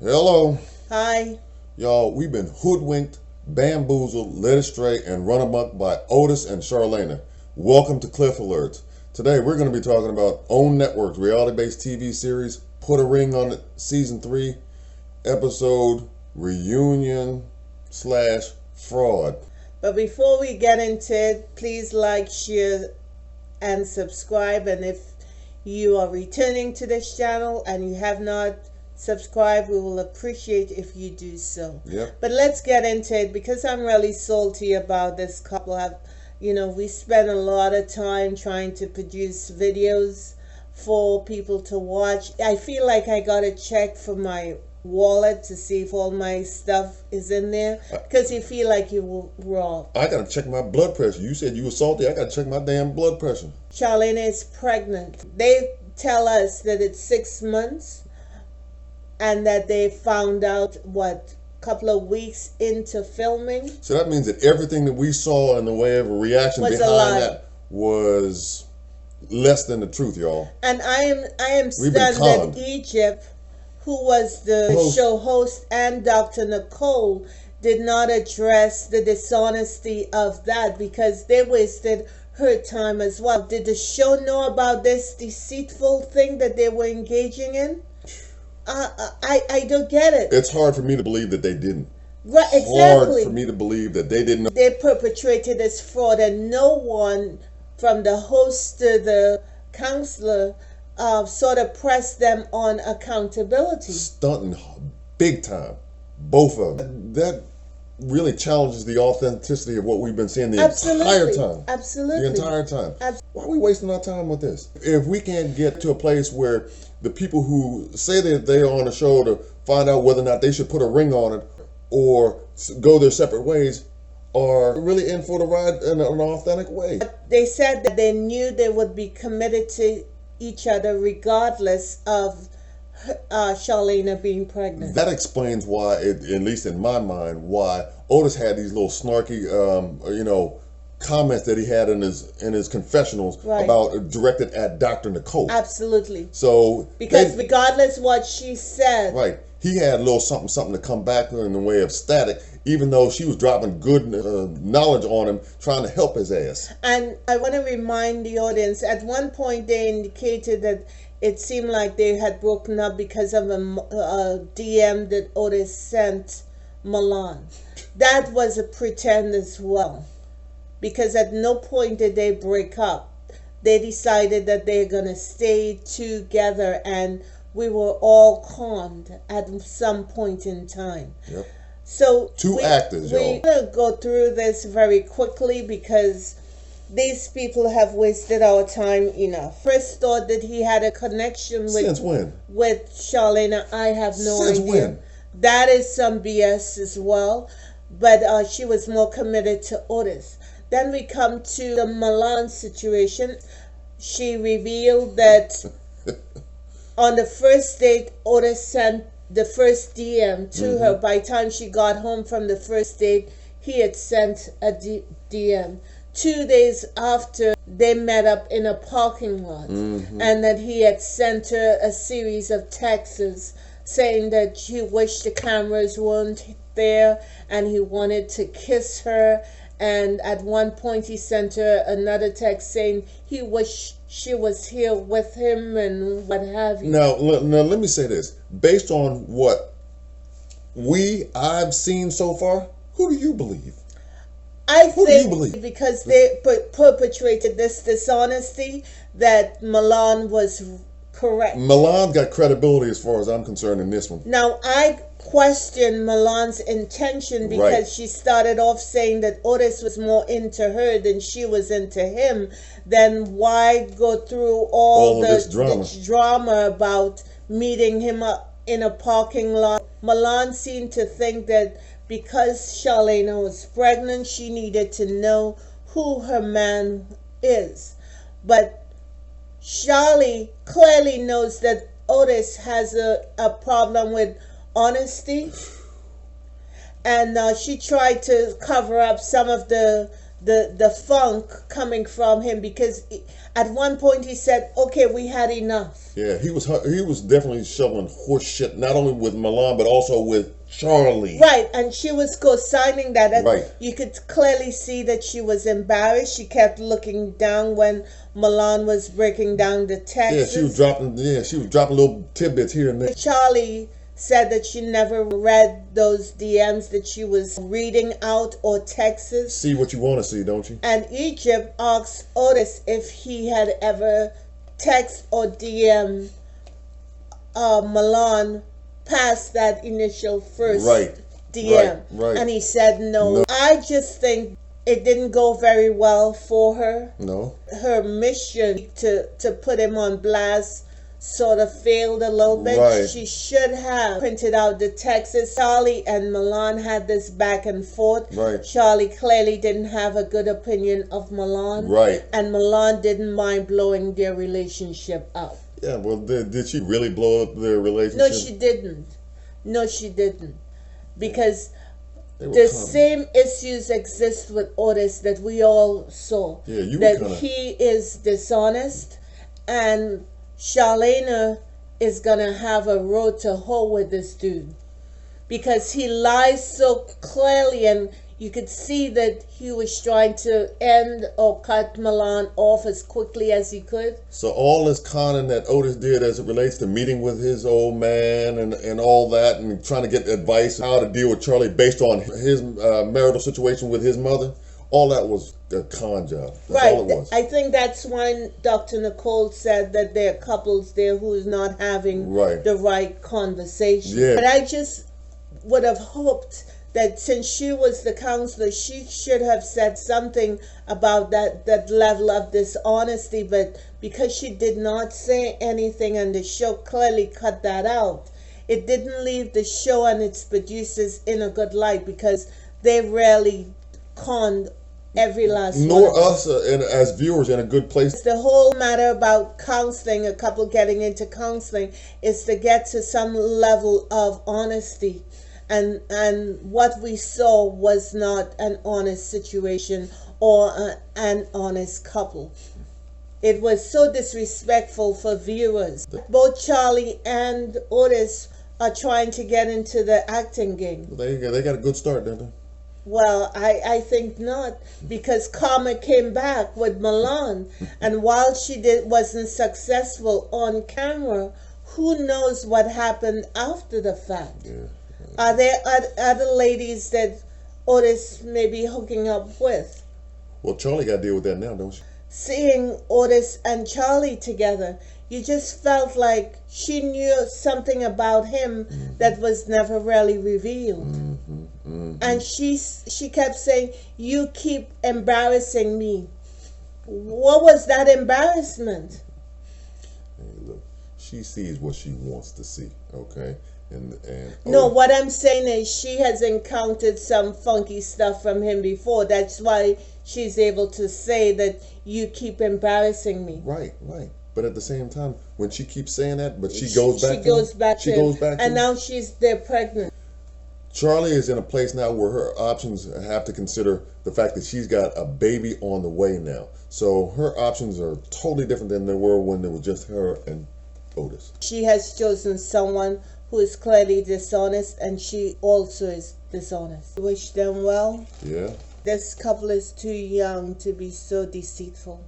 Hello. Hi. Y'all, we've been hoodwinked, bamboozled, led astray, and run amok by Otis and Charlana. Welcome to Cliff Alerts. Today we're going to be talking about OWN Network's reality-based TV series, Put a Ring on It, Season 3, episode Reunion/Fraud. But before we get into it, please like, share, and subscribe. And if you are returning to this channel and you have not subscribed, we will appreciate if you do so. Yep. But let's get into it because I'm really salty about this couple. We spend a lot of time trying to produce videos for people to watch. I feel like I got to check for my wallet to see if all my stuff is in there because you feel like you were robbed. I gotta check my blood pressure. You said you were salty. I gotta check my damn blood pressure. Charlana is pregnant. They tell us that it's 6 months and that they found out couple of weeks into filming. So that means that everything that we saw in the way of a reaction Was a behind lie. that was less than the truth, y'all. And I am We've been stunned conned. that Egypt, who was the show host, and Dr. Nicole did not address the dishonesty of that because they wasted her time as well. Did the show know about this deceitful thing that they were engaging in? I don't get it. It's hard for me to believe that they didn't. Right, Hard exactly. for me to believe that they didn't know. They perpetrated this fraud, and no one from the host to the counselor sort of pressed them on accountability. Stunting big time. Both of them. That really challenges the authenticity of what we've been seeing the entire time. Absolutely. The entire time. Why are we wasting our time with this? If we can't get to a place where the people who say that they are on a show to find out whether or not they should put a ring on it or go their separate ways are really in for the ride in an authentic way. They said that they knew they would be committed to each other regardless of Charlana being pregnant. That explains why, at least in my mind, why Otis had these little snarky, comments that he had in his confessionals about directed at Dr. Nicole. Absolutely. So because regardless what she said, right, he had a little something to come back in the way of static, even though she was dropping good knowledge on him, trying to help his ass. And I want to remind the audience, at one point they indicated that it seemed like they had broken up because of a DM that Otis sent Milan. That was a pretend as well, because at no point did they break up. They decided that they're going to stay together, and we were all conned at some point in time. Yep. So Two actors, y'all. We're going to go through this very quickly because these people have wasted our time enough. Chris thought that he had a connection with Since when? With Charlana. I have no Since idea. when? That is some BS as well. But she was more committed to Otis. Then we come to the Milan situation. She revealed that on the first date, Otis sent the first DM to her. By the time she got home from the first date, he had sent a DM. 2 days after, they met up in a parking lot, and that he had sent her a series of texts saying that he wished the cameras weren't there and he wanted to kiss her. And at one point he sent her another text saying he wished she was here with him and what have you. Now let me say this. Based on what I've seen so far, who do you believe? I Who do you think believe? because they perpetrated this dishonesty that Milan was correct. Milan got credibility as far as I'm concerned in this one. Now, I question Milan's intention because she started off saying that Otis was more into her than she was into him. Then why go through all this drama about meeting him up in a parking lot? Milan seemed to think that because Charlana was pregnant, she needed to know who her man is. But Charlie clearly knows that Otis has a problem with honesty, and she tried to cover up some of the the funk coming from him, because at one point he said, "Okay, we had enough." Yeah, he was definitely shoveling horse shit, not only with Milan but also with Charlie. Right, and she was co-signing that. And Right. you could clearly see that she was embarrassed. She kept looking down when Milan was breaking down the texts. Yeah, she was dropping little tidbits here and there. Charlie said that she never read those DMs that she was reading out, or texts. See what you want to see, don't you? And Egypt asked Otis if he had ever text or DM Milan past that initial first DM. Right. And he said no. I just think it didn't go very well for her. No. Her mission to put him on blast sort of failed a little bit. Right. She should have printed out the texts. Charlie and Milan had this back and forth. Right. Charlie clearly didn't have a good opinion of Milan. Right. And Milan didn't mind blowing their relationship up. Yeah, well, did she really blow up their relationship? No, she didn't. No, she didn't. Because They were the kinda- same issues exist with Otis that we all saw. Yeah, you were that kinda- he is dishonest, and Charlana is gonna have a road to hoe with this dude, because he lies so clearly, and you could see that he was trying to end or cut Milan off as quickly as he could. So all this conning that Otis did as it relates to meeting with his old man and all that, and trying to get advice how to deal with Charlie based on his marital situation with his mother, all that was a con job. That's Right. all it was. I think that's when Dr. Nicole said that there are couples there who's not having Right. the right conversation. Yeah. But I just would have hoped that since she was the counselor, she should have said something about that level of dishonesty. But because she did not say anything, and the show clearly cut that out, it didn't leave the show and its producers in a good light, because they rarely conned every last one. Nor us as viewers in a good place. The whole matter about counseling, a couple getting into counseling, is to get to some level of honesty. And what we saw was not an honest situation or an honest couple. It was so disrespectful for viewers. Both Charlie and Otis are trying to get into the acting game. They got a good start, didn't they? Well, I think not, because karma came back with Milan, and while she wasn't successful on camera, who knows what happened after the fact? Yeah. Are there other ladies that Otis may be hooking up with? Well, Charlie got to deal with that now, don't she? Seeing Otis and Charlie together, you just felt like she knew something about him that was never really revealed. And she kept saying, "You keep embarrassing me." What was that embarrassment? Hey, look, she sees what she wants to see, okay? And No, what I'm saying is she has encountered some funky stuff from him before. That's why she's able to say that you keep embarrassing me. Right. But at the same time, when she keeps saying that, but she goes back. She goes back, and now they're pregnant. Charlie is in a place now where her options have to consider the fact that she's got a baby on the way now. So her options are totally different than they were when it was just her and Otis. She has chosen someone who is clearly dishonest, and she also is dishonest. Wish them well. Yeah. This couple is too young to be so deceitful.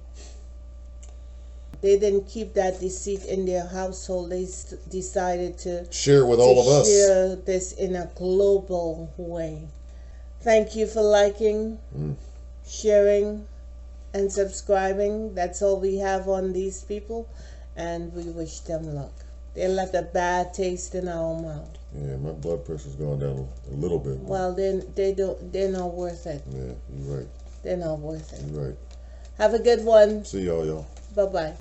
They didn't keep that deceit in their household. They decided to share it with all of us. Share this in a global way. Thank you for liking, sharing, and subscribing. That's all we have on these people, and we wish them luck. They left a bad taste in our mouth. Yeah, my blood pressure's gone down a little bit. Well, they're not worth it. Yeah, you're right. They're not worth it. You're right. Have a good one. See y'all. Bye-bye.